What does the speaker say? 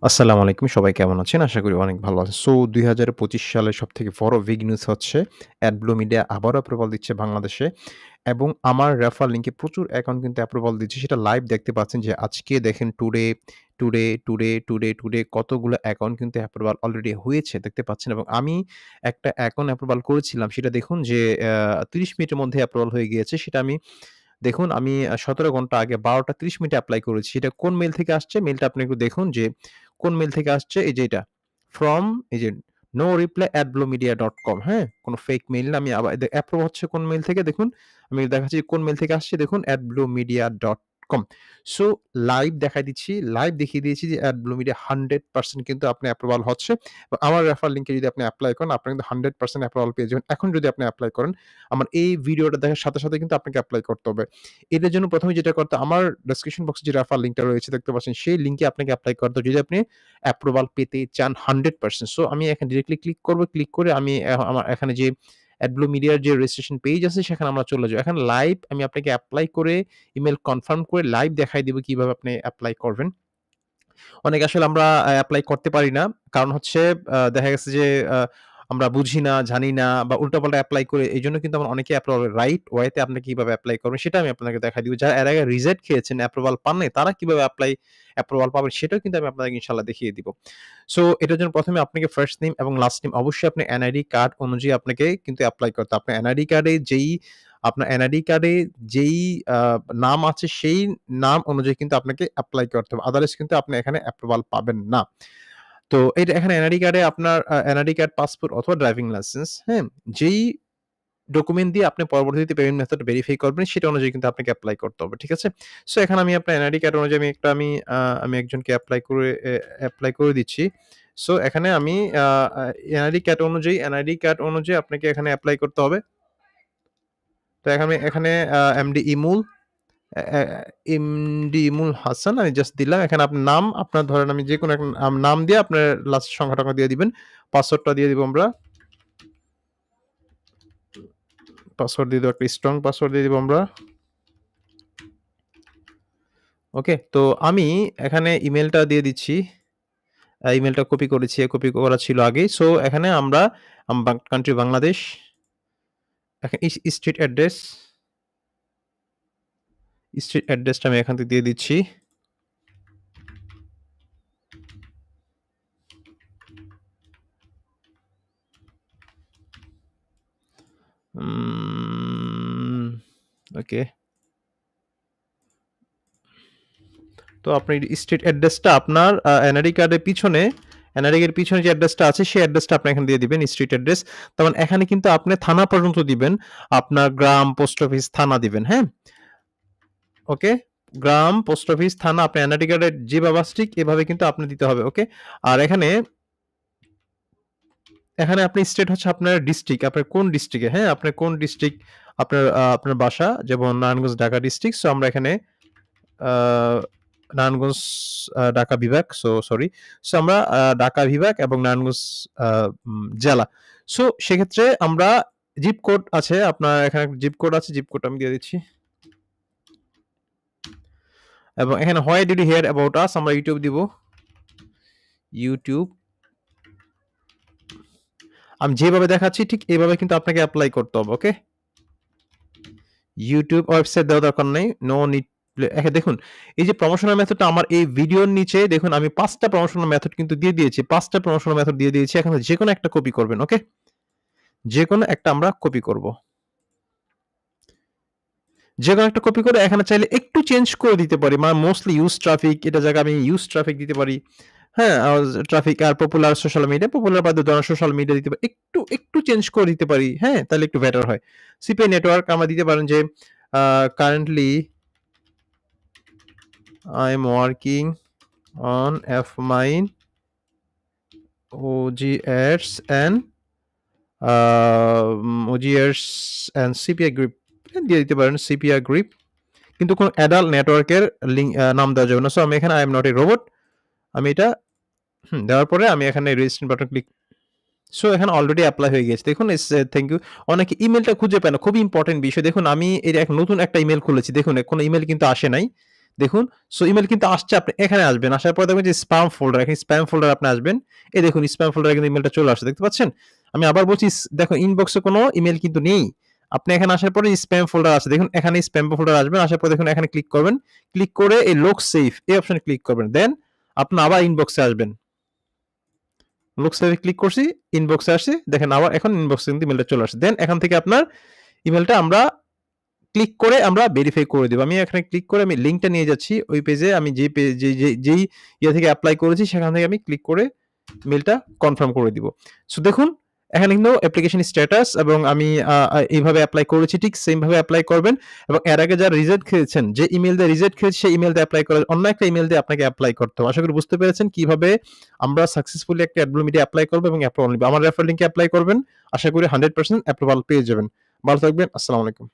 আসসালামু আলাইকুম। সবাই কেমন আছেন? আশা করি অনেক ভালো আছেন। সো ২০২৫ সালের সবথেকে বড় বিগ নিউজ হচ্ছে অ্যাডব্লু মিডিয়া আবারও অ্যাপ্রুভাল দিচ্ছে বাংলাদেশে এবং আমার রেফার লিংকে প্রচুর অ্যাকাউন্ট কিন্তু অ্যাপ্রুভাল দিচ্ছে। সেটা লাইভ দেখতে পাচ্ছেন যে আজকে দেখেন টুডে কতগুলো অ্যাকাউন্ট কিন্তু অ্যাপ্রুভাল অলরেডি হয়েছে দেখতে পাচ্ছেন এবং আমি একটা অ্যাকাউন্ট অ্যাপ্রুভাল করেছিলাম। সেটা দেখুন যে ৩০ মিনিটের মধ্যে অ্যাপ্রুভাল হয়ে গিয়েছে। সেটা আমি দেখুন আমি ১৭ ঘন্টা আগে ১২টা ৩০ মিনিটে এপ্লাই করেছি। সেটা কোন মেইল থেকে আসছে? মেইলটা আপনি একটু দেখুন যে কোন মেইল থেকে আসছে? এই যে এটা। ফ্রম এই যে নো রিপ্লাই @bluemedia.com হ্যাঁ? কোন ফেক মেইল না। আমি আবার অ্যাপ্রুভ হচ্ছে কোন মেইল থেকে দেখুন। আমি দেখাচ্ছি কোন মেইল থেকে আসছে দেখুন @bluemedia.com সো লাইভ দেখায় দিচ্ছি। লাইভ দেখিয়ে দিয়েছি যে @bluemedia 100% কিন্তু আপনি অ্যাপ্রুভাল হচ্ছে। আমার রেফার লিংকে যদি আপনি এপ্লাই করেন, আপনি কিন্তু 100% অ্যাপ্রুভাল পেয়ে যাবেন। এখন যদি আপনি এপ্লাই করেন, আমার এই ভিডিওটা দেখার সাথে কিন্তু আপনাকে এপ্লাই করতে হবে। এটার জন্য ১ম এ যেটা করতে আমার ডেসক্রিপশন বক্সে যে রেফার লিংকটা রয়েছে দেখতে পাচ্ছেন, সেই লিংকে আপনাকে এপ্লাই করতে হবে যদি আপনি অ্যাপ্রুভাল পেতে চান 100%। সো আমি এখানে ডিরেক্টলি ক্লিক করব। ক্লিক করে আমি আমার এখানে যে অ্যাডব্লু মিডিয়ার যে রেজিস্ট্রেশন পেজ আছে সেখানে আমরা চলে যাবো। এখানে লাইভ আমি আপনাকে এপ্লাই করে ইমেইল কনফার্ম করে লাইভ দেখায় দিব কিভাবে আপনি এপ্লাই করবেন। অনেকে আসলে আমরা এপ্লাই করতে পারি না। কারণ হচ্ছে দেখা গেছে যে আ আমরা বুঝি না, জানি না বা উল্টাপাল্টা এপ্লাই করে এইজন্য কিন্তু আমরা অনেকে রাইট ওয়ে তে আপনি কিভাবে এপ্লাই করবেন সেটা আমি আপনাকে দেখায় দিব। যারা এর আগে রিজেক্ট খেয়েছেন, অ্যাপ্রুভাল পান নাই তারা কিভাবে অ্যাপ্রুভাল পাবেন সেটাও কিন্তু আমি আপনাকে ইনশাআল্লাহ দেখিয়ে দিব। সো এটার জন্য ১ম এ আপনাকে ফার্স্ট নেম এবং লাস্ট নেম অবশ্যই আপনার এনআইডি কার্ড অনুযায়ী আপনাকে কিন্তু এপ্লাই করতে হবে। আপনার এনআইডি কার্ডে যেই আ নাম আছে সেই নাম অনুযায়ী কিন্তু আপনাকে এপ্লাই করতে হবে। আদারওয়াইজ কিন্তু আপনি এখানে অ্যাপ্রুভাল পাবেন না। তো এটা এখানে এনআইডি কার্ডে আপনার এনআইডি কার্ড, পাসপোর্ট অথবা ড্রাইভিং লাইসেন্স, হ্যাঁ? যেই ডকুমেন্ট দিয়ে আপনি পরবর্তীতে পেমেন্ট মেথড ভেরিফাই করবেন সেটা অনুযায়ী কিন্তু আপনাকে এপ্লাই করতে হবে। ঠিক আছে? সো এখানে আমি আপনার এনআইডি কার্ড অনুযায়ী আমি একজনকে এপ্লাই করে দিচ্ছি। সো এখানে আমি আ আ এনআইডি কার্ড অনুযায়ী আপনাকে এখানে এপ্লাই করতে হবে। তো এখানে এমডি ইমুল এ এ এমডি ইমুল হাসান আমি জাস্ট দিলাম। এখানে আপনার নাম, আপনার ধরেন আমি যেকোনো একটা নাম দিয়ে আপনার লাস্ট সংখ্যাটা দিয়ে দিবেন। পাসওয়ার্ডটা দিয়ে দিব আমরা। পাসওয়ার্ড দিয়ে দেব, একটা স্ট্রং পাসওয়ার্ড দিয়ে দিব আমরা। ওকে? তো আমি এখানে ইমেইলটা দিয়ে দিচ্ছি। ইমেইলটা কপি করা ছিল আগেই। সো এখানে আমরা কান্ট্রি বাংলাদেশ, এখন স্ট্রিট অ্যাড্রেসটা আমি এখান থেকে দিয়ে দিচ্ছি। উম ওকে। তো আপনি স্ট্রিট অ্যাড্রেসটা আপনার এনআরই এর পিছনে যে অ্যাড্রেসটা আছে সেই অ্যাড্রেসটা আপনি এখানে দিয়ে দিবেন স্ট্রিট অ্যাড্রেস। তার মানে এখানে কিন্তু আপনি থানা পর্যন্ত দিবেন। আপনার গ্রাম, পোস্ট অফিস, থানা দিবেন, হ্যাঁ? ওকে? গ্রাম, পোস্ট অফিস, থানা আপনার এনআইডি কার্ডের যেভাবে আছে ঠিক এভাবে কিন্তু আপনি দিতে হবে, ওকে? আর এখানে আপনি স্টেট হচ্ছে আপনার ডিস্ট্রিক্ট, আপনার কোন ডিস্ট্রিক্টে, হ্যাঁ? আপনার কোন ডিস্ট্রিক্ট আপনার বাসা যেমন নারায়ণগঞ্জ, ঢাকা ডিস্ট্রিক্ট। সো আমরা এখানে আ নারায়ণগঞ্জ ঢাকা বিভাগ। সরি। সো আমরা ঢাকা বিভাগ এবং নারায়ণগঞ্জ আ জেলা। সো সেক্ষেত্রে আমরা জিপ কোড আছে আপনার এখানে জিপ কোড আছে। জিপ কোডটা আমি দিয়ে দিচ্ছি। এবং এখানে why did you hear about us আমরা YouTube দিব। YouTube আমি যেভাবে দেখাচ্ছি ঠিক এভাবে কিন্তু আপনাকে এপ্লাই করতে হবে। ওকে? YouTube ওয়েবসাইট দেওয়ার দরকার নেই। নো নিড দেখুন এই যে প্রমোশনাল মেথডটা আমার এই ভিডিওর নিচে দেখুন আমি ৫ টা প্রমোশনাল মেথড কিন্তু দিয়ে দিয়েছি। ৫ টা প্রমোশনাল মেথড দিয়ে দিয়েছি। এখানে যেকোনো একটা কপি করবেন। ওকে? যেকোনো একটা আমরা কপি করব। যেকোনো একটা কপি করে এখানে চাইলে একটু চেঞ্জ করে দিতে পারি। মানে মোস্টলি ইউজ ট্রাফিক এটার জায়গায় আমি ইউজ ট্রাফিক দিতে পারি। হ্যাঁ? Traffic are popular social media, popular বাদে ধরেন সোশ্যাল মিডিয়া দিতে পারি। একটু চেঞ্জ করে দিতে পারি। হ্যাঁ? তাহলে একটু বেটার হয়। সিপিআই নেটওয়ার্ক আমরা দিতে পারেন যে currently I am working on Fmine OGS and CPI গ্রিপ দিয়ে দিতে পারেন CPI গ্রিপ। কিন্তু কোন অ্যাডাল্ট নেটওয়ার্কের নাম দেওয়া যাবে না। সো আমি এখানে I am not a robot আমি এটা দেওয়ার পরে আমি এখানে রেজিস্ট্রেশন বাটন ক্লিক সো এখানে অলরেডি এপ্লাই হয়ে গেছে। দেখুন থ্যাংক ইউ। অনেকে ইমেইলটা খুঁজে পায় না। খুবই ইম্পোর্টেন্ট বিষয়। দেখুন আমি এই এক নতুন একটা ইমেইল খুলেছি। দেখুন কোনো ইমেইল কিন্তু আসে নাই। দেখুন সো ইমেইল কিন্তু আসছে, আপনি এখানে আসবেন। আসার পরে দেখবেন যে স্প্যাম ফোল্ডার, এখানে স্প্যাম ফোল্ডার আপনি আসবেন। এই দেখুন স্প্যাম ফোল্ডারে কিন্তু ইমেইলটা চলে আসছে। দেখতে পাচ্ছেন? আমি আবার বলছি দেখো ইনবক্সে কোনো ইমেইল কিন্তু নেই। আপনি এখানে আসার পরে স্প্যাম ফোল্ডার আছে। দেখুন এখানে স্প্যাম ফোল্ডার আসবেন। আসার পরে দেখুন এখানে ক্লিক করবেন। ক্লিক করে এই লক সেভ এই অপশনে ক্লিক করবেন। দেন আপনি আবার ইনবক্সে আসবেন। লক সেভে ক্লিক করছি, ইনবক্সে আসছে। দেখেন আবার এখন ইনবক্সে কিন্তু ইমেইলটা চলে আসছে। দেন এখান থেকে আপনার ইমেইলটা আমরা ক্লিক করে আমরা ভেরিফাই করে দেব। আমি এখানে ক্লিক করে আমি লিঙ্কটা নিয়ে যাচ্ছি ওই পেজে, আমি যে পেজ যেই ইয়ে থেকে এপ্লাই করেছি সেখান থেকে আমি ক্লিক করে মেইলটা কনফার্ম করে দিব। সো দেখুন এখানে কিন্তু অ্যাপ্লিকেশন স্ট্যাটাস এবং আমি এইভাবে এপ্লাই করেছি, ঠিক সেম ভাবে এপ্লাই করবেন এবং এর আগে যারা রিজেক্ট খেয়েছেন, যে ইমেইল দিয়ে রিজেক্ট খেয়েছে সেই ইমেইল দিয়ে এপ্লাই করে অন্য একটা ইমেইল দিয়ে আপনাকে এপ্লাই করতে হবে। আশা করি বুঝতে পেরেছেন কিভাবে আমরা সাকসেসফুলি একটা অ্যাডব্লু মিডিয়া এপ্লাই করব এবং অ্যাপ্রুভাল নিব। আমার রেফারেল লিংকে এপ্লাই করবেন। আশা করি 100% অ্যাপ্রুভাল পেয়ে যাবেন। ভালো থাকবেন। আসসালামু আলাইকুম।